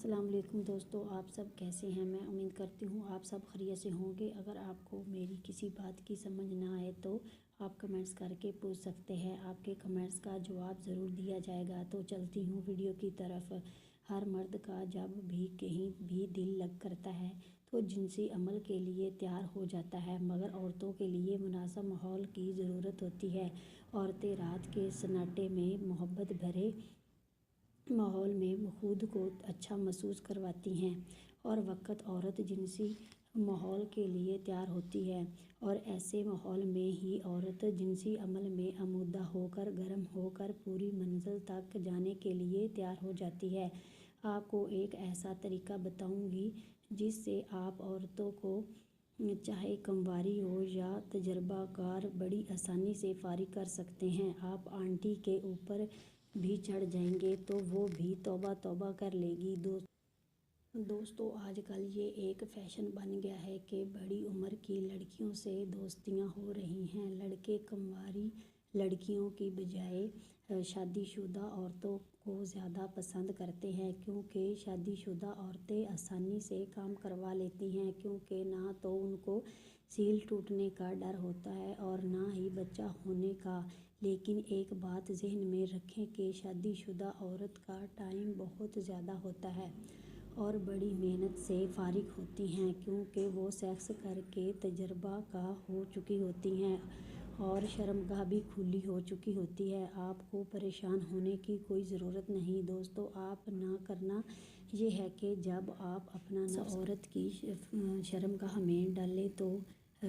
السلام علیکم دوستو، آپ سب کیسے ہیں؟ میں امید کرتی ہوں آپ سب خیریت سے ہوں گے۔ اگر آپ کو میری کسی بات کی سمجھ نہ آئے تو آپ کمنٹس کر کے پوچھ سکتے ہیں، آپ کے کمنٹس کا جواب ضرور دیا جائے گا۔ تو چلتی ہوں ویڈیو کی طرف۔ ہر مرد کا جب بھی کہیں بھی دل لگ کرتا ہے تو جنسی عمل کے لیے تیار ہو جاتا ہے، مگر عورتوں کے لیے مناسب ماحول کی ضرورت ہوتی ہے۔ عورتیں رات کے سناٹے میں محبت بھرے ماحول میں خود کو اچھا محسوس کرواتی ہیں، اور وقت عورت جنسی ماحول کے لیے تیار ہوتی ہے، اور ایسے ماحول میں ہی عورت جنسی عمل میں آمادہ ہو کر گرم ہو کر پوری منزل تک جانے کے لیے تیار ہو جاتی ہے۔ آپ کو ایک ایسا طریقہ بتاؤں گی جس سے آپ عورتوں کو، چاہے کمواری ہو یا تجربہ کار، بڑی آسانی سے فارغ کر سکتے ہیں۔ آپ آنٹی کے اوپر بھی چڑھ جائیں گے تو وہ بھی توبہ توبہ کر لے گی۔ دوستو، آج کل یہ ایک فیشن بن گیا ہے کہ بڑی عمر کی لڑکیوں سے دوستیاں ہو رہی ہیں۔ لڑکے کنواری لڑکیوں کی بجائے شادی شدہ عورتوں کو زیادہ پسند کرتے ہیں، کیونکہ شادی شدہ عورتیں آسانی سے کام کروا لیتی ہیں، کیونکہ نہ تو ان کو سیل ٹوٹنے کا ڈر ہوتا ہے اور نہ ہی بچہ ہونے کا۔ لیکن ایک بات ذہن میں رکھیں کہ شادی شدہ عورت کا ٹائم بہت زیادہ ہوتا ہے اور بڑی محنت سے فارغ ہوتی ہیں، کیونکہ وہ سیکس کر کے تجربہ کار ہو چکی ہوتی ہیں اور شرمگاہ بھی کھلی ہو چکی ہوتی ہے۔ آپ کو پریشان ہونے کی کوئی ضرورت نہیں دوستو۔ آپ نہ کرنا یہ ہے کہ جب آپ اپنا نفس عورت کی شرمگاہ میں ڈالیں تو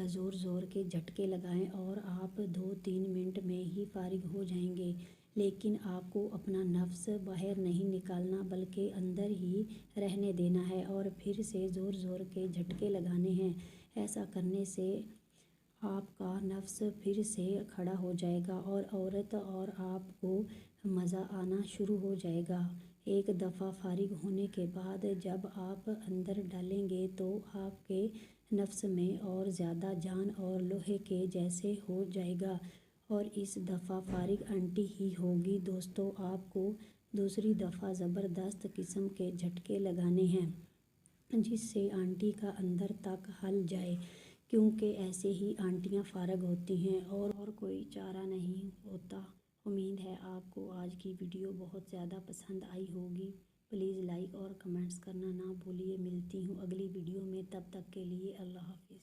زور زور کے جھٹکے لگائیں اور آپ 2-3 منٹ میں ہی فارغ ہو جائیں گے۔ لیکن آپ کو اپنا نفس باہر نہیں نکالنا بلکہ اندر ہی رہنے دینا ہے اور پھر سے زور زور کے جھٹکے لگانے ہیں۔ ایسا کرنے سے آپ کا نفس پھر سے کھڑا ہو جائے گا اور عورت اور آپ کو مزہ آنا شروع ہو جائے گا۔ ایک دفعہ فارغ ہونے کے بعد جب آپ اندر ڈالیں گے تو آپ کے نفس میں اور زیادہ جان اور لوہے کے جیسے ہو جائے گا، اور اس دفعہ فارغ آنٹی ہی ہوگی۔ دوستو، آپ کو دوسری دفعہ زبردست قسم کے جھٹکے لگانے ہیں جس سے آنٹی کا اندر تک ہل جائے، کیونکہ ایسے ہی آنٹیاں فارغ ہوتی ہیں اور کوئی چارہ نہیں ہوتا۔ امید ہے آپ کو آج کی ویڈیو بہت زیادہ پسند آئی ہوگی۔ پلیز لائک اور کمنٹس کرنا نہ بھولیے۔ ملتی ہوں اگلی ویڈیو میں، تب تک کے لیے اللہ حافظ۔